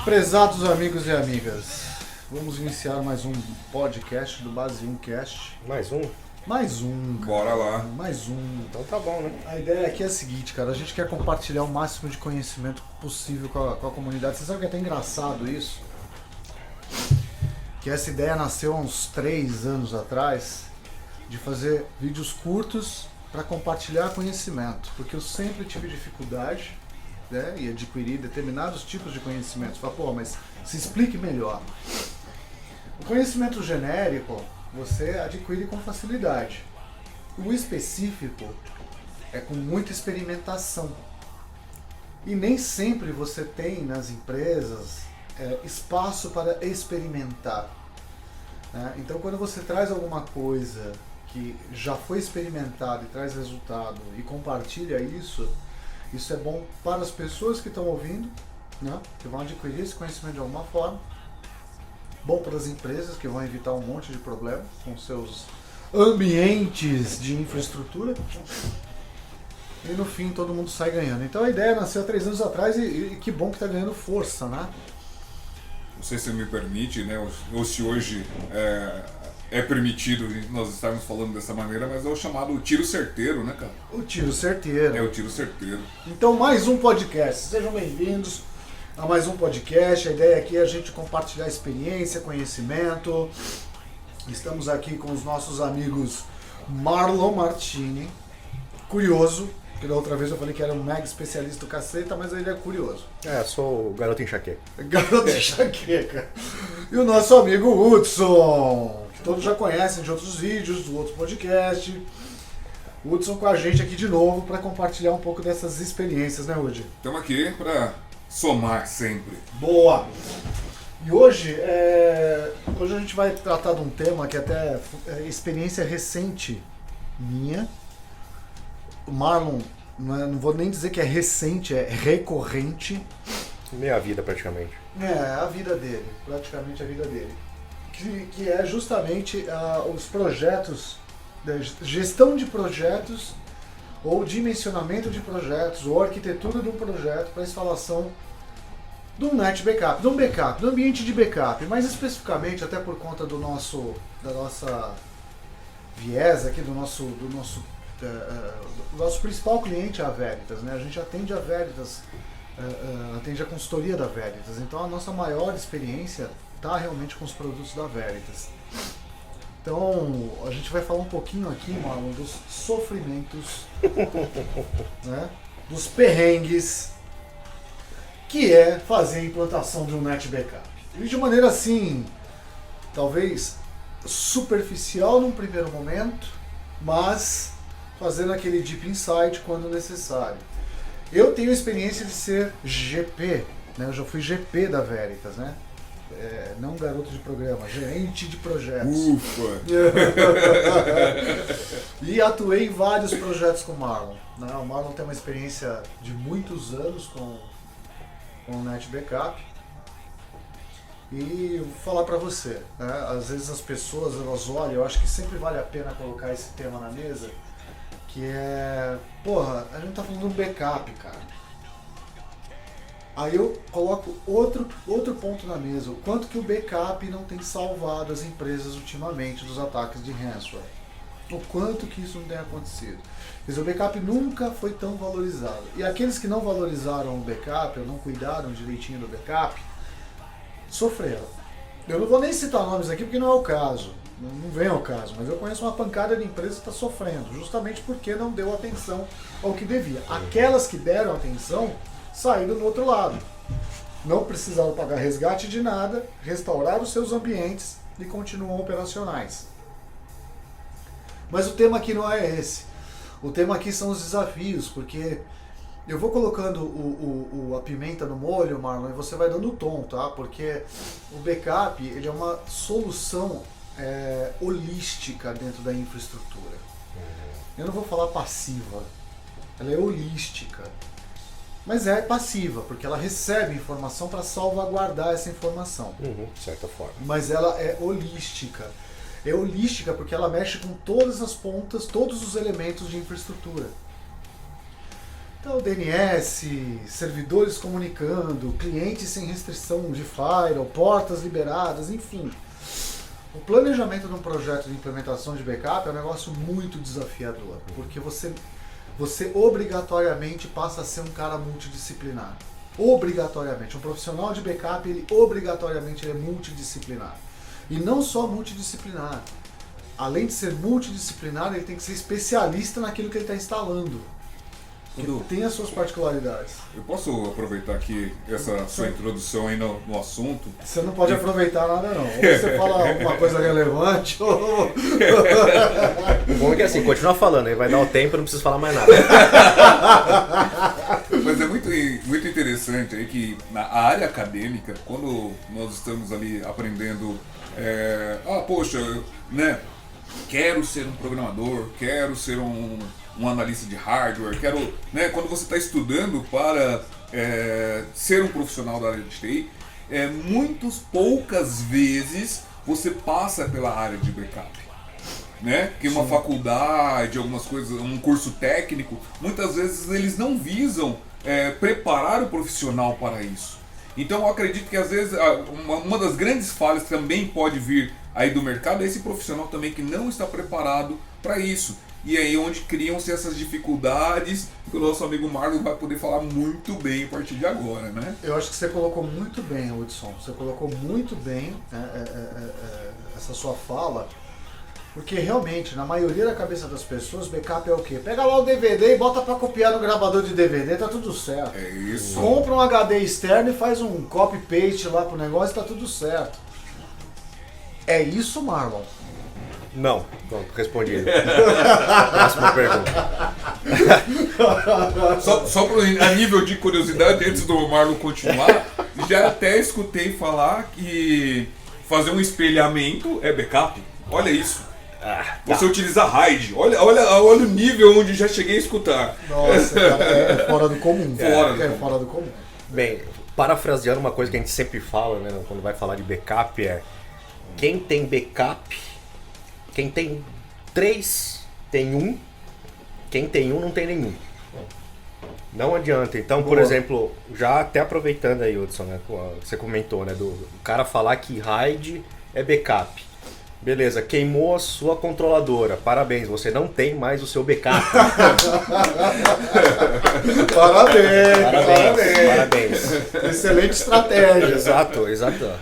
Prezados amigos e amigas, vamos iniciar mais um podcast do Base 1 Cast. Mais um? Mais um, cara. Bora lá. Mais um. Então tá bom, né? A ideia aqui é a seguinte, cara, a gente quer compartilhar o máximo de conhecimento possível com a comunidade. Você sabe que é até engraçado isso? Que essa ideia nasceu há uns 3 anos atrás, de fazer vídeos curtos para compartilhar conhecimento, porque eu sempre tive dificuldade, né, em adquirir determinados tipos de conhecimentos. Fala, pô, mas se explique melhor. O conhecimento genérico você adquire com facilidade. O específico é com muita experimentação. E nem sempre você tem nas empresas espaço para experimentar, né? Então quando você traz alguma coisa que já foi experimentada e traz resultado e compartilha isso é bom para as pessoas que estão ouvindo, né, que vão adquirir esse conhecimento de alguma forma. Bom para as empresas, que vão evitar um monte de problemas com seus ambientes de infraestrutura. E no fim todo mundo sai ganhando. Então a ideia nasceu há 3 anos atrás e que bom que está ganhando força, né? Não sei se você me permite, né, ou se hoje é permitido nós estarmos falando dessa maneira, mas é o chamado tiro certeiro, né, cara? O tiro certeiro. É o tiro certeiro. Então mais um podcast. Sejam bem-vindos a mais um podcast. A ideia aqui é a gente compartilhar experiência, conhecimento. Estamos aqui com os nossos amigos Marlon Martini, curioso, porque da outra vez eu falei que era um mega especialista do caceta, mas ele é curioso. Sou o garoto enxaqueca. Garoto enxaqueca. E o nosso amigo Hudson, que todos já conhecem de outros vídeos, do outro podcast. O Hudson com a gente aqui de novo para compartilhar um pouco dessas experiências, né, Hud? Estamos aqui para somar sempre. Boa! E hoje a gente vai tratar de um tema que até é experiência recente minha. O Marlon, não vou nem dizer que é recente, é recorrente. Meia vida, praticamente. É, a vida dele, praticamente a vida dele. Que é justamente os projetos, gestão de projetos, ou dimensionamento de projetos, ou arquitetura de um projeto para instalação de um net backup, do ambiente de backup, mais especificamente até por conta da nossa viés aqui, do nosso principal cliente é a Veritas, né? A gente atende a Veritas, atende a consultoria da Veritas, então a nossa maior experiência está realmente com os produtos da Veritas. Então a gente vai falar um pouquinho aqui, Marlon, dos sofrimentos, né? Dos perrengues que é fazer a implantação de um net backup. E de maneira assim, talvez superficial num primeiro momento, mas fazendo aquele deep insight quando necessário. Eu tenho a experiência de ser GP, né? Eu já fui GP da Veritas, né? Não garoto de programa, gerente de projetos. Ufa! E atuei em vários projetos com o Marlon, né? O Marlon tem uma experiência de muitos anos com o Net Backup. E vou falar pra você, né? Às vezes as pessoas elas olham, eu acho que sempre vale a pena colocar esse tema na mesa, que é, porra, a gente tá falando de um backup, cara. Aí eu coloco outro ponto na mesa, o quanto que o backup não tem salvado as empresas ultimamente dos ataques de ransomware. O quanto que isso não tem acontecido. Quer dizer, o backup nunca foi tão valorizado. E aqueles que não valorizaram o backup, ou não cuidaram direitinho do backup, sofreram. Eu não vou nem citar nomes aqui porque não é o caso, não vem ao caso, mas eu conheço uma pancada de empresas que está sofrendo, justamente porque não deu atenção ao que devia. Aquelas que deram atenção saíram do outro lado. Não precisaram pagar resgate de nada, restauraram os seus ambientes e continuam operacionais. Mas o tema aqui não é esse. O tema aqui são os desafios, porque eu vou colocando a pimenta no molho, Marlon, e você vai dando o tom, tá? Porque o backup ele é uma solução holística dentro da infraestrutura. Eu não vou falar passiva, ela é holística. Mas é passiva, porque ela recebe informação para salvaguardar essa informação. De certa forma. Mas ela é holística. É holística porque ela mexe com todas as pontas, todos os elementos de infraestrutura. Então, DNS, servidores comunicando, clientes sem restrição de firewall, portas liberadas, enfim. O planejamento de um projeto de implementação de backup é um negócio muito desafiador, porque você obrigatoriamente passa a ser um cara multidisciplinar. Obrigatoriamente. Um profissional de backup, ele obrigatoriamente é multidisciplinar. E não só multidisciplinar. Além de ser multidisciplinar, ele tem que ser especialista naquilo que ele está instalando. Que tem as suas particularidades. Eu posso aproveitar aqui essa sua introdução aí no assunto? Você não pode aproveitar nada não. Ou você fala alguma coisa relevante ou... O bom é que assim, continua falando, aí vai dar o tempo e não precisa falar mais nada. Mas é muito interessante aí que na área acadêmica, quando nós estamos ali aprendendo, poxa, né, quero ser um programador, quero ser um analista de hardware, né, quando você está estudando para ser um profissional da área de TI, poucas vezes você passa pela área de backup. Né? Que uma faculdade, algumas coisas, um curso técnico, muitas vezes eles não visam preparar o profissional para isso. Então eu acredito que às vezes uma das grandes falhas que também pode vir aí do mercado é esse profissional também que não está preparado para isso. E aí onde criam-se essas dificuldades que o nosso amigo Marlon vai poder falar muito bem a partir de agora, né? Eu acho que você colocou muito bem, Hudson. Você colocou muito bem essa sua fala. Porque realmente, na maioria da cabeça das pessoas, backup é o quê? Pega lá o DVD e bota pra copiar no gravador de DVD, tá tudo certo. É isso. Compra um HD externo e faz um copy-paste lá pro negócio e tá tudo certo. É isso, Marlon? Não, pronto, respondido. Próxima pergunta. Só a nível de curiosidade, antes do Marlon continuar, já até escutei falar que fazer um espelhamento é backup. Olha isso. Você utiliza RAID. Olha o nível onde já cheguei a escutar. Nossa, cara, é fora do comum. Fora do comum. Bem, parafraseando uma coisa que a gente sempre fala, né, quando vai falar de backup, quem tem backup, quem tem 3 tem 1, quem tem 1 não tem nenhum. Não adianta. Então, por exemplo, já até aproveitando aí, Hudson, né, que você comentou, né, do cara falar que RAID é backup. Beleza, queimou a sua controladora. Parabéns, você não tem mais o seu backup. Parabéns. Excelente estratégia. Exato.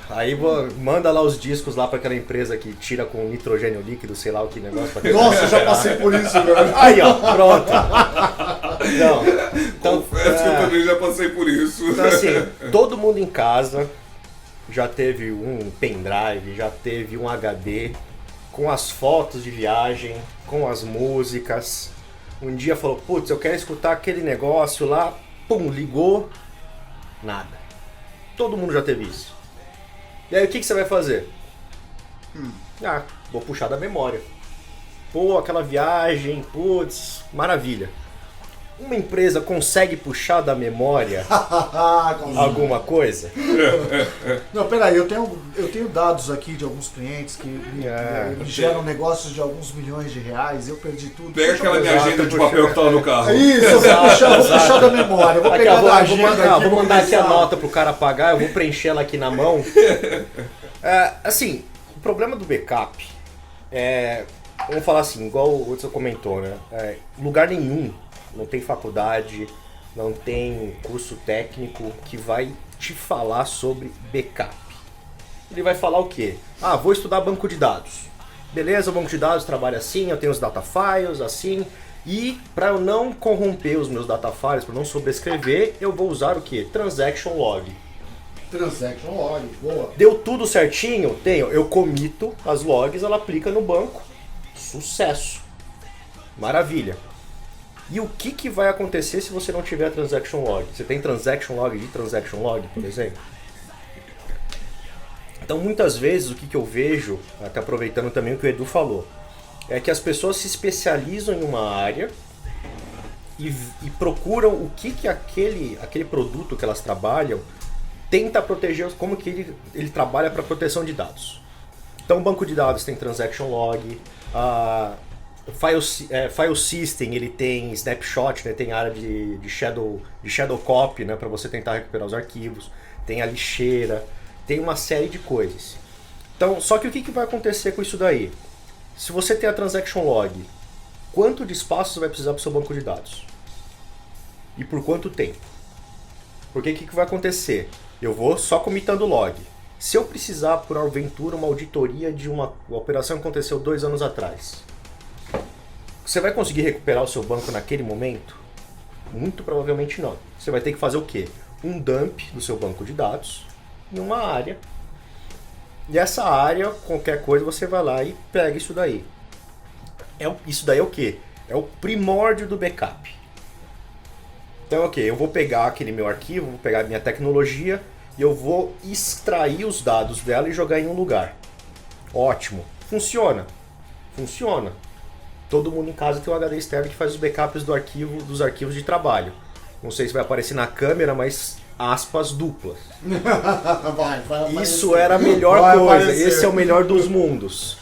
Aí manda lá os discos lá para aquela empresa que tira com nitrogênio líquido, sei lá o que negócio. Nossa, eu já passei por isso, velho. Aí, ó, pronto. Então, confesso que eu também já passei por isso. Então, assim, todo mundo em casa já teve um pendrive, já teve um HD com as fotos de viagem, com as músicas. Um dia falou, putz, eu quero escutar aquele negócio lá, pum, ligou, nada. Todo mundo já teve isso. E aí o que você vai fazer? Vou puxar da memória. Pô, aquela viagem, putz, maravilha. Uma empresa consegue puxar da memória alguma coisa? Não, peraí, eu tenho dados aqui de alguns clientes que me geram negócios de alguns milhões de reais, eu perdi tudo. Pega aquela minha agenda de papel que tá lá no carro. É isso, eu vou puxar da memória, eu vou pegar da agenda aqui. Vou mandar aqui a nota pro cara pagar, eu vou preencher ela aqui na mão. Assim, o problema do backup vamos falar assim, igual o Hudson comentou, né? Lugar nenhum, não tem faculdade, não tem curso técnico que vai te falar sobre backup. Ele vai falar o quê? Vou estudar banco de dados. Beleza, o banco de dados trabalha assim, eu tenho os data files assim, e para eu não corromper os meus data files, para não sobrescrever, eu vou usar o quê? Transaction log. Transaction log, boa. Deu tudo certinho? Tenho. Eu comito as logs, ela aplica no banco. Sucesso. Maravilha. E o que vai acontecer se você não tiver transaction log? Você tem transaction log de transaction log, por exemplo? Então, muitas vezes, o que eu vejo, até aproveitando também o que o Edu falou, é que as pessoas se especializam em uma área e procuram o que aquele produto que elas trabalham tenta proteger, como que ele trabalha para proteção de dados. Então, o banco de dados tem transaction log, File System, ele tem snapshot, né? Tem área de shadow copy, né? Para você tentar recuperar os arquivos. Tem a lixeira, tem uma série de coisas. Então, só que o que vai acontecer com isso daí? Se você tem a transaction log, quanto de espaço você vai precisar para o seu banco de dados? E por quanto tempo? Porque o que vai acontecer? Eu vou só comitando log. Se eu precisar, por aventura, uma auditoria de uma operação que aconteceu 2 anos atrás, você vai conseguir recuperar o seu banco naquele momento? Muito provavelmente não. Você vai ter que fazer o quê? Um dump do seu banco de dados em uma área. E essa área, qualquer coisa, você vai lá e pega isso daí. Isso daí é o quê? É o primórdio do backup. Então, ok, eu vou pegar aquele meu arquivo, vou pegar a minha tecnologia e eu vou extrair os dados dela e jogar em um lugar. Ótimo. Funciona. Funciona. Todo mundo em casa tem um HD externo que faz os backups dos arquivos de trabalho. Não sei se vai aparecer na câmera, mas aspas duplas. vai Isso era a melhor coisa. Aparecer. Esse é o melhor dos mundos.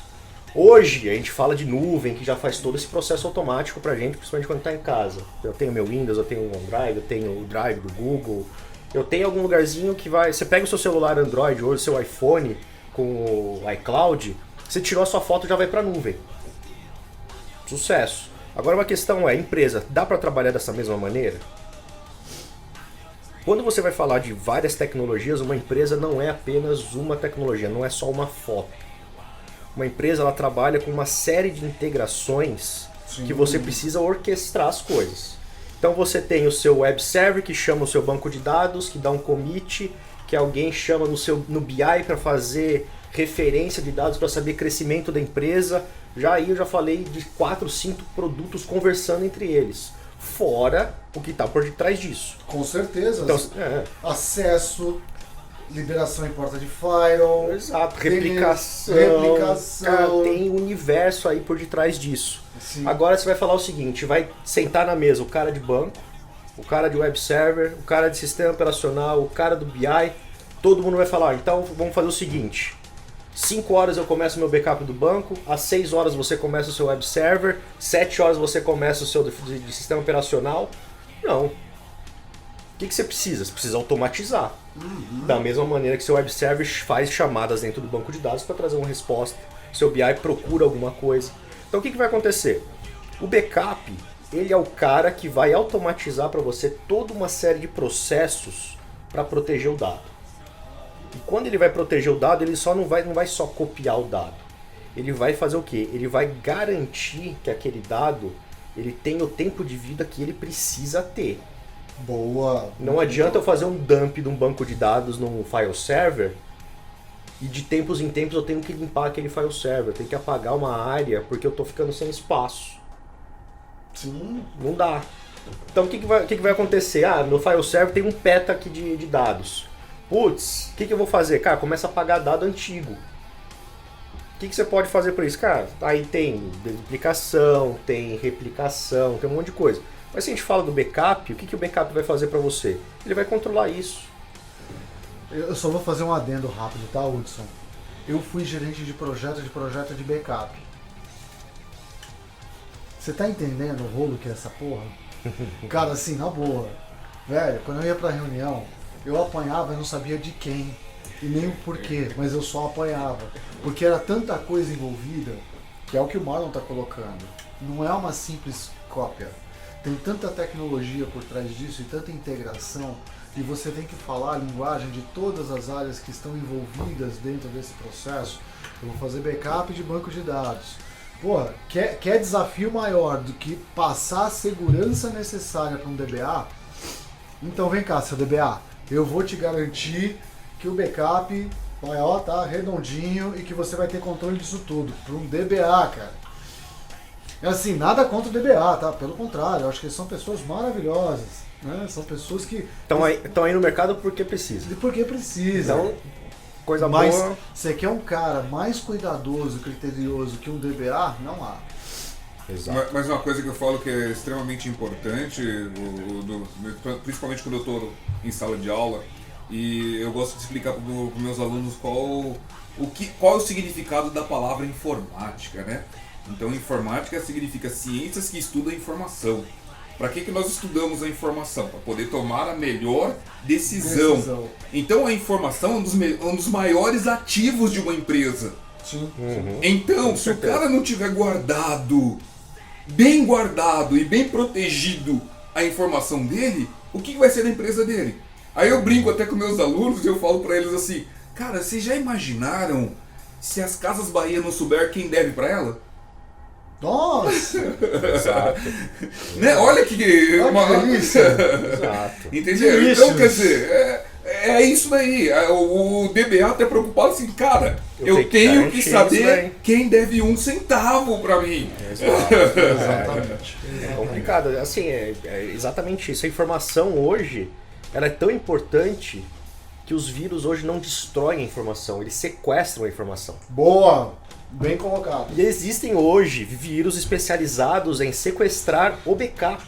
Hoje a gente fala de nuvem, que já faz todo esse processo automático pra gente, principalmente quando tá em casa. Eu tenho meu Windows, eu tenho o OneDrive, eu tenho o Drive do Google. Eu tenho algum lugarzinho que vai... Você pega o seu celular Android ou o seu iPhone com o iCloud, você tirou a sua foto e já vai pra nuvem. Sucesso. Agora uma questão é, empresa, dá pra trabalhar dessa mesma maneira? Quando você vai falar de várias tecnologias, uma empresa não é apenas uma tecnologia, não é só uma foto. Uma empresa, ela trabalha com uma série de integrações que você precisa orquestrar as coisas. Então você tem o seu web server que chama o seu banco de dados, que dá um commit, que alguém chama no BI para fazer referência de dados para saber crescimento da empresa. Aí eu já falei de 4, 5 produtos conversando entre eles. Fora o que está por detrás disso. Com certeza. Então, acesso, liberação em porta de firewall. Exato, replicação. Cara, tem um universo aí por detrás disso. Sim. Agora você vai falar o seguinte, vai sentar na mesa o cara de banco, o cara de web server, o cara de sistema operacional, o cara do BI, todo mundo vai falar, então vamos fazer o seguinte, 5 horas eu começo meu backup do banco, às 6 horas você começa o seu web server, 7 horas você começa o seu de sistema operacional. Não. O que você precisa? Você precisa automatizar. Da mesma maneira que seu web server faz chamadas dentro do banco de dados para trazer uma resposta, seu BI procura alguma coisa. Então o que vai acontecer? O backup, ele é o cara que vai automatizar para você toda uma série de processos para proteger o dado. E quando ele vai proteger o dado, ele não vai só copiar o dado. Ele vai fazer o quê? Ele vai garantir que aquele dado ele tem o tempo de vida que ele precisa ter. Boa. Não adianta eu fazer um dump de um banco de dados num file server e de tempos em tempos eu tenho que limpar aquele file server, eu tenho que apagar uma área porque eu estou ficando sem espaço. Sim. Não dá. Então o que vai acontecer? Meu file server tem um peta aqui de dados. Putz, o que eu vou fazer? Cara, começa a apagar dado antigo. O que você pode fazer por isso? Cara, aí tem duplicação, tem replicação, tem um monte de coisa. Mas se a gente fala do backup, o que o backup vai fazer para você? Ele vai controlar isso. Eu só vou fazer um adendo rápido, tá, Hudson? Eu fui gerente de projeto de backup. Você tá entendendo o rolo que é essa porra? Cara, assim, na boa. Velho, quando eu ia pra reunião, eu apanhava e não sabia de quem. E nem o porquê, mas eu só apanhava. Porque era tanta coisa envolvida, que é o que o Marlon tá colocando. Não é uma simples cópia. Tem tanta tecnologia por trás disso e tanta integração, e você tem que falar a linguagem de todas as áreas que estão envolvidas dentro desse processo. Eu vou fazer backup de banco de dados. Porra, quer desafio maior do que passar a segurança necessária para um DBA? Então vem cá, seu DBA, eu vou te garantir que o backup vai tá redondinho e que você vai ter controle disso tudo. Para um DBA, cara. Assim, nada contra o DBA, tá? Pelo contrário, eu acho que eles são pessoas maravilhosas, né? São pessoas que... Estão aí no mercado porque precisa. Porque precisa. Então, coisa Mas boa. você quer um cara mais cuidadoso, criterioso que um DBA? Não há. Exato. Mas uma coisa que eu falo que é extremamente importante, principalmente quando eu estou em sala de aula, e eu gosto de explicar para os meus alunos qual é o significado da palavra informática, né? Então informática significa ciências que estudam a informação. Para que nós estudamos a informação? Para poder tomar a melhor decisão. Então a informação é um dos maiores ativos de uma empresa. Sim. Então, se o cara não tiver bem guardado e bem protegido a informação dele, o que vai ser da empresa dele? Aí eu brinco até com meus alunos e eu falo para eles assim, cara, vocês já imaginaram se as Casas Bahia não souber quem deve para ela? Nossa! Exato. Né? Olha que delícia! Exato. Entendeu? Delícia. Então, quer dizer, é isso daí. O DBA tá preocupado assim, cara, eu tenho que saber quem deve 1 centavo pra mim. Exatamente. É complicado. Assim, é exatamente isso. A informação hoje, ela é tão importante que os vírus hoje não destroem a informação, eles sequestram a informação. Boa! Bem colocado. E existem hoje vírus especializados em sequestrar o backup.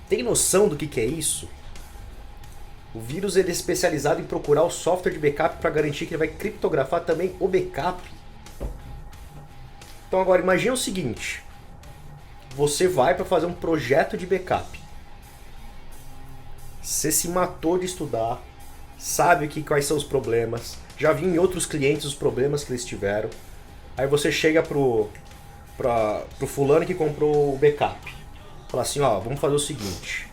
Tem noção do que é isso? O vírus ele é especializado em procurar o software de backup para garantir que ele vai criptografar também o backup. Então agora imagine o seguinte. Você vai para fazer um projeto de backup. Você se matou de estudar, sabe quais são os problemas, já vi em outros clientes os problemas que eles tiveram. Aí você chega pro fulano que comprou o backup. Fala assim, ó, vamos fazer o seguinte.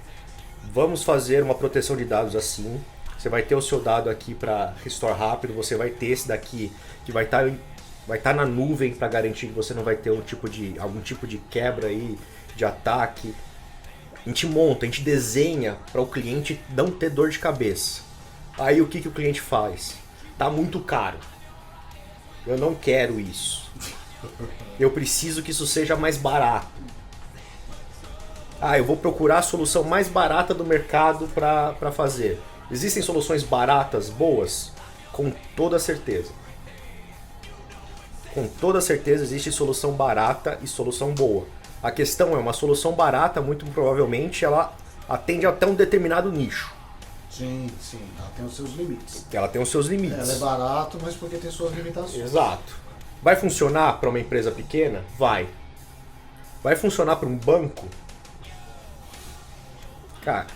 Vamos fazer uma proteção de dados assim. Você vai ter o seu dado aqui para restore rápido. Você vai ter esse daqui que vai estar na nuvem para garantir que você não vai ter algum tipo de quebra aí, de ataque. A gente monta, a gente desenha para o cliente não ter dor de cabeça. Aí o que o cliente faz? Tá muito caro. Eu não quero isso. Eu preciso que isso seja mais barato. Eu vou procurar a solução mais barata do mercado para fazer. Existem soluções baratas, boas? Com toda certeza. Com toda certeza existe solução barata e solução boa. A questão é, uma solução barata, muito provavelmente, ela atende até um determinado nicho. Sim, ela tem os seus limites. Ela tem os seus limites. Ela é barato, mas porque tem suas limitações. Exato. Vai funcionar para uma empresa pequena? Vai. Vai funcionar para um banco? Cara,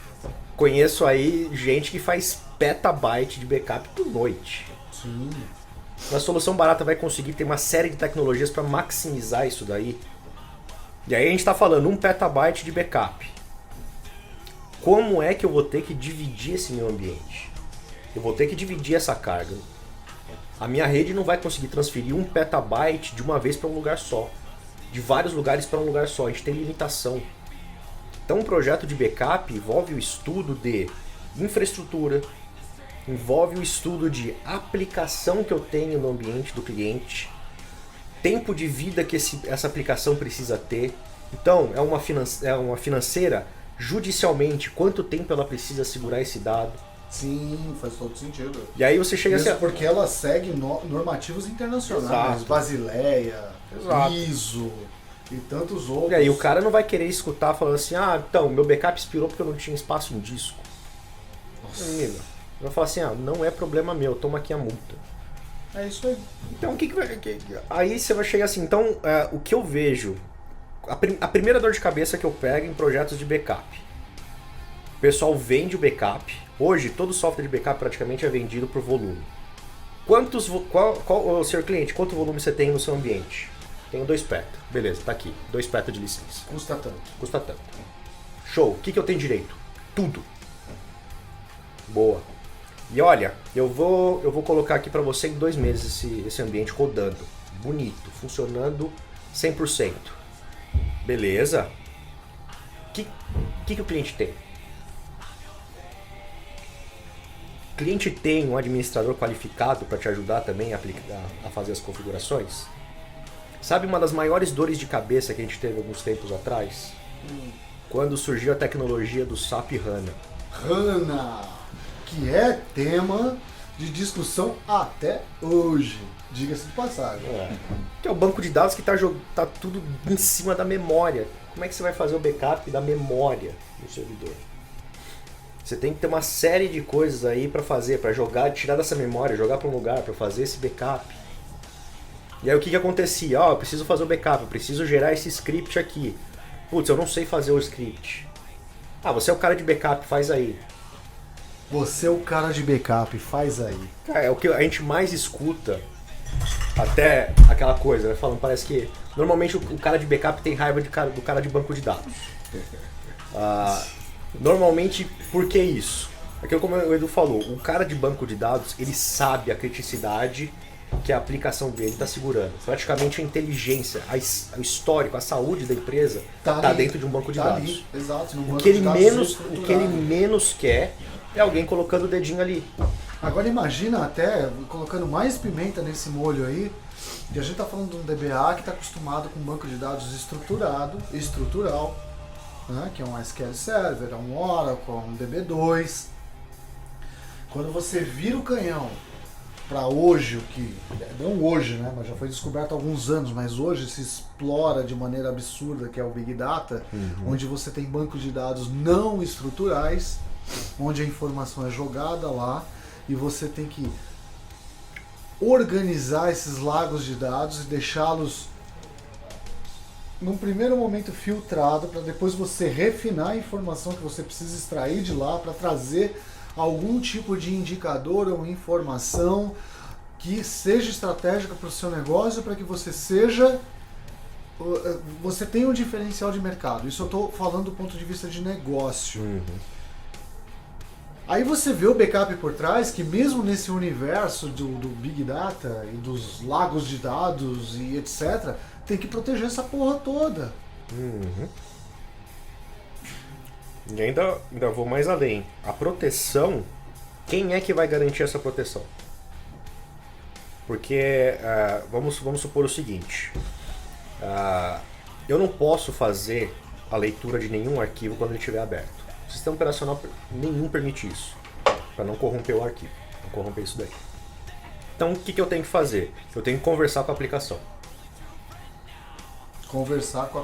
conheço aí gente que faz petabyte de backup por noite. Sim. Uma solução barata vai conseguir ter uma série de tecnologias para maximizar isso daí. E aí a gente está falando 1 petabyte de backup. Como é que eu vou ter que dividir esse meu ambiente? Eu vou ter que dividir essa carga. A minha rede não vai conseguir transferir 1 petabyte de uma vez para um lugar só. De vários lugares para um lugar só. A gente tem limitação. Então um projeto de backup envolve o estudo de infraestrutura, envolve o estudo de aplicação que eu tenho no ambiente do cliente, tempo de vida que essa aplicação precisa ter. Então é uma financeira. Judicialmente, quanto tempo ela precisa segurar esse dado? Sim, faz todo sentido. E aí você chega Mesmo assim... porque ela segue normativos internacionais, Exato. Basileia, Exato. ISO e tantos outros. E aí o cara não vai querer escutar falando assim, então, meu backup expirou porque eu não tinha espaço em disco. Nossa. Amigo, vai falar assim, não é problema meu, toma aqui a multa. É isso aí. Então o que vai... Aí você vai chegar assim, então, o que eu vejo... A primeira dor de cabeça que eu pego em projetos de backup. O pessoal vende o backup. Hoje, todo software de backup praticamente é vendido por volume. Senhor cliente, quanto volume você tem no seu ambiente? Tenho 2 peta. Beleza, tá aqui. 2 peta de licença. Custa tanto. Custa tanto. Show. O que eu tenho direito? Tudo. Boa. E olha, eu vou colocar aqui pra você em 2 meses esse ambiente rodando. Bonito. Funcionando 100%. Beleza. O que o cliente tem? O cliente tem um administrador qualificado para te ajudar também a fazer as configurações? Sabe uma das maiores dores de cabeça que a gente teve alguns tempos atrás? Quando surgiu a tecnologia do SAP HANA. HANA, que é tema de discussão até hoje. Diga-se de passagem. Que é o banco de dados que tá tudo em cima da memória. Como é que você vai fazer o backup da memória no servidor? Você tem que ter uma série de coisas aí para fazer, para jogar, tirar dessa memória, jogar para um lugar, para fazer esse backup. E aí o que acontecia? Eu preciso fazer o backup, eu preciso gerar esse script aqui. Putz, eu não sei fazer o script. Você é o cara de backup, faz aí. Você é o cara de backup, faz aí. Cara, é o que a gente mais escuta. Até aquela coisa, né? Falando, parece que normalmente o cara de backup tem raiva do cara de banco de dados. Normalmente, por que isso? Aquilo como o Edu falou, o cara de banco de dados, ele sabe a criticidade que a aplicação dele está segurando. Praticamente a inteligência, o histórico, a saúde da empresa está dentro de um banco de dados. Ali. Exato, O que ele menos quer é alguém colocando o dedinho ali. Agora imagina até, colocando mais pimenta nesse molho aí, que a gente está falando de um DBA que está acostumado com um banco de dados estrutural, né, que é um SQL Server, é um Oracle, é um DB2. Quando você vira o canhão para hoje, o que não hoje, né, mas já foi descoberto há alguns anos, mas hoje se explora de maneira absurda, que é o Big Data, onde você tem bancos de dados não estruturais, onde a informação é jogada lá e você tem que organizar esses lagos de dados e deixá-los num primeiro momento filtrado para depois você refinar a informação que você precisa extrair de lá para trazer algum tipo de indicador ou informação que seja estratégica para o seu negócio, para que você tenha um diferencial de mercado. Isso eu estou falando do ponto de vista de negócio. Aí você vê o backup por trás, que mesmo nesse universo do Big Data e dos lagos de dados e etc., tem que proteger essa porra toda. E ainda vou mais além. A proteção, quem é que vai garantir essa proteção? Porque, vamos supor o seguinte, eu não posso fazer a leitura de nenhum arquivo quando ele estiver aberto. O sistema operacional nenhum permite isso, para não corromper o arquivo, não corromper isso daí. Então o que eu tenho que fazer? Eu tenho que conversar com a aplicação.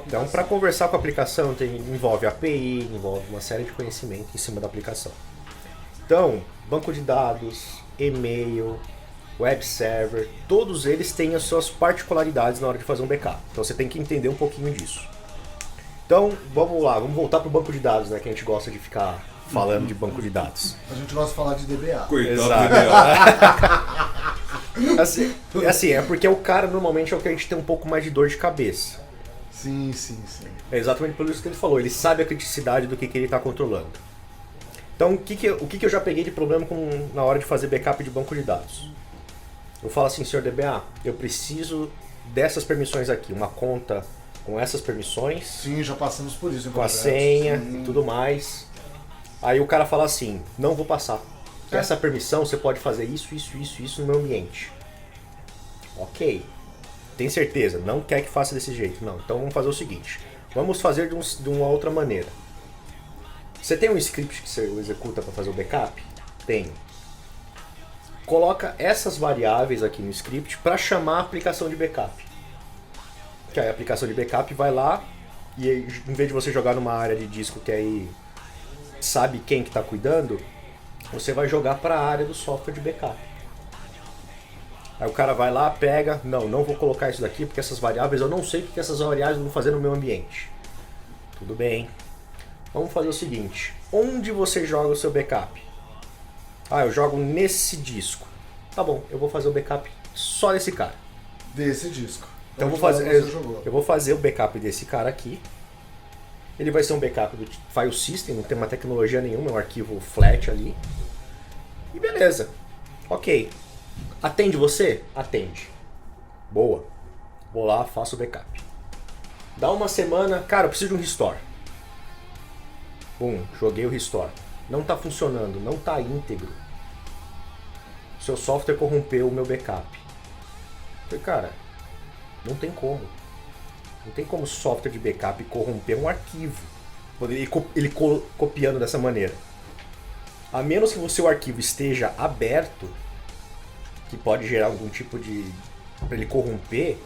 Então, para conversar com a aplicação, envolve API, envolve uma série de conhecimento em cima da aplicação. Então, banco de dados, e-mail, web server, todos eles têm as suas particularidades na hora de fazer um backup. Então você tem que entender um pouquinho disso. Então, vamos lá, vamos voltar para o banco de dados, né, que a gente gosta de ficar falando de banco de dados. A gente gosta de falar de DBA. Coitado do DBA. Assim, é porque o cara normalmente é o que a gente tem um pouco mais de dor de cabeça. Sim. É exatamente por isso que ele falou, ele sabe a criticidade do que ele está controlando. Então, o que eu já peguei de problema na hora de fazer backup de banco de dados? Eu falo assim, senhor DBA, eu preciso dessas permissões aqui, uma conta com essas permissões. Sim, já passamos por isso. Com a senha e tudo mais. Aí o cara fala assim, não vou passar. Essa permissão você pode fazer isso no meu ambiente. Ok. Tem certeza? Não quer que faça desse jeito? Não. Então vamos fazer o seguinte. Vamos fazer de uma outra maneira. Você tem um script que você executa para fazer o backup? Tenho. Coloca essas variáveis aqui no script para chamar a aplicação de backup. Que aí a aplicação de backup vai lá e aí, em vez de você jogar numa área de disco que aí sabe quem que está cuidando, você vai jogar para a área do software de backup. Aí o cara vai lá, pega, não vou colocar isso daqui porque essas variáveis, eu não sei o que essas variáveis vão fazer no meu ambiente. Tudo bem. Vamos fazer o seguinte, onde você joga o seu backup? Eu jogo nesse disco. Tá bom, eu vou fazer o backup só desse cara. Desse disco. Então eu vou fazer o backup desse cara aqui. Ele vai ser um backup do file system, não tem uma tecnologia nenhuma, é um arquivo flat ali. E beleza. Ok. Atende você? Atende. Boa. Vou lá, faço o backup. Dá uma semana, cara, eu preciso de um restore. Bum, joguei o restore. Não está funcionando, não está íntegro. Seu software corrompeu o meu backup. Falei, cara, não tem como. Não tem como software de backup corromper um arquivo. Ele copiando dessa maneira. A menos que o seu arquivo esteja aberto, que pode gerar algum tipo de... para ele corromper,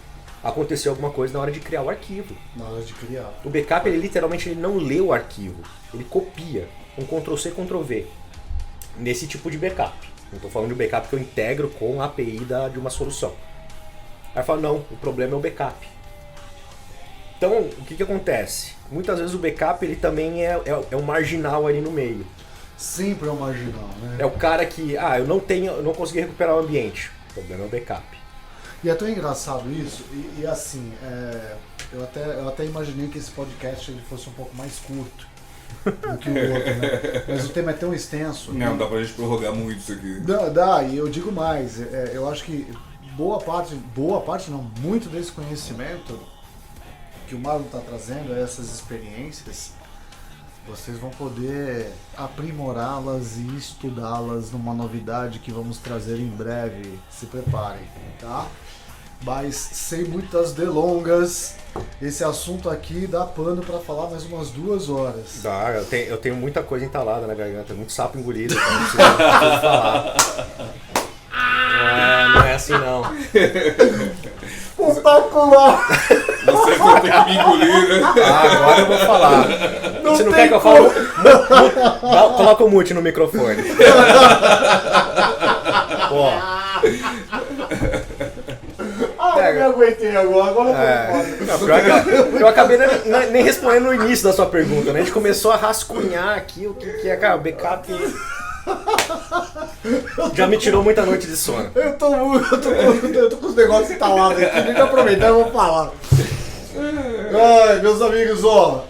aconteceu alguma coisa na hora de criar o arquivo. Na hora de criar. O backup, ele literalmente não lê o arquivo. Ele copia. Um Ctrl+C, Ctrl+V. Nesse tipo de backup. Não estou falando de backup que eu integro com a API de uma solução. Aí fala, não, o problema é o backup. Então, o que acontece? Muitas vezes o backup ele também é um marginal ali no meio. Sempre é um marginal, né? É o cara que, eu não consegui recuperar o ambiente. O problema é o backup. E é tão engraçado isso, e assim, eu até imaginei que esse podcast ele fosse um pouco mais curto do que o outro, né? Mas o tema é tão extenso. Não, dá pra gente prorrogar muito isso aqui. Dá, e eu digo mais, eu acho que boa parte não, muito desse conhecimento que o Marlon está trazendo, essas experiências, vocês vão poder aprimorá-las e estudá-las numa novidade que vamos trazer em breve. Se preparem, tá? Mas sem muitas delongas, esse assunto aqui dá pano para falar mais umas 2 horas. Dá, eu tenho muita coisa entalada na garganta, muito sapo engolido, então não preciso falar. Não é assim não. Espetacular! Vocês vão ter que me engolir, né? Agora eu vou falar. Você não quer que eu fale? Coloca o mute no microfone. Eu me aguentei agora eu acabei nem respondendo no início da sua pergunta, né? A gente começou a rascunhar aqui o que é, cara, backup. Já me tirou muita noite de sono. Eu tô com os negócios instalados aqui, deixa eu aproveitar e vou falar. Ai, meus amigos,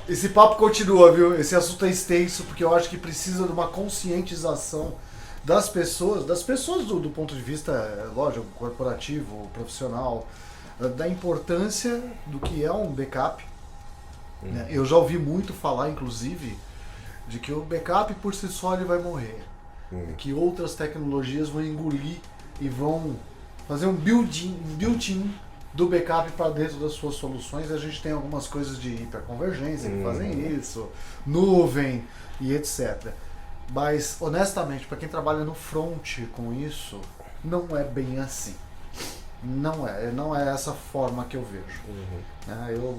esse papo continua, viu? Esse assunto é extenso, porque eu acho que precisa de uma conscientização das pessoas do ponto de vista, lógico, corporativo, profissional, da importância do que é um backup. Né? Eu já ouvi muito falar, inclusive, de que o backup por si só ele vai morrer. Que outras tecnologias vão engolir e vão fazer um built-in do backup para dentro das suas soluções. A gente tem algumas coisas de hiperconvergência que fazem isso, nuvem e etc. Mas, honestamente, para quem trabalha no front com isso, não é bem assim. Não é essa forma que eu vejo. Eu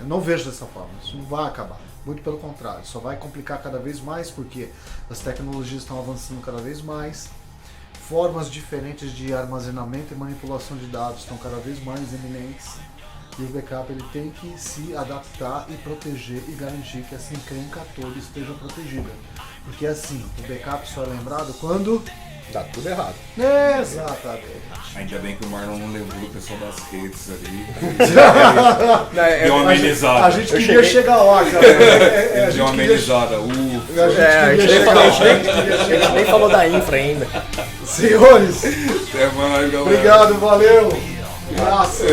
não vejo dessa forma, isso não vai acabar. Muito pelo contrário, só vai complicar cada vez mais porque as tecnologias estão avançando cada vez mais, formas diferentes de armazenamento e manipulação de dados estão cada vez mais eminentes e o backup ele tem que se adaptar e proteger e garantir que essa encrenca toda esteja protegida. Porque assim, o backup só é lembrado quando Tá tudo errado. Exatamente. Ainda bem que o Marlon não lembrou o pessoal das redes ali. Deu uma amenizada. A gente queria chegar lá, cara. Deu uma amenizada. A gente nem falou da infra ainda. Senhores, Até mais, galera. obrigado, valeu. Abraço.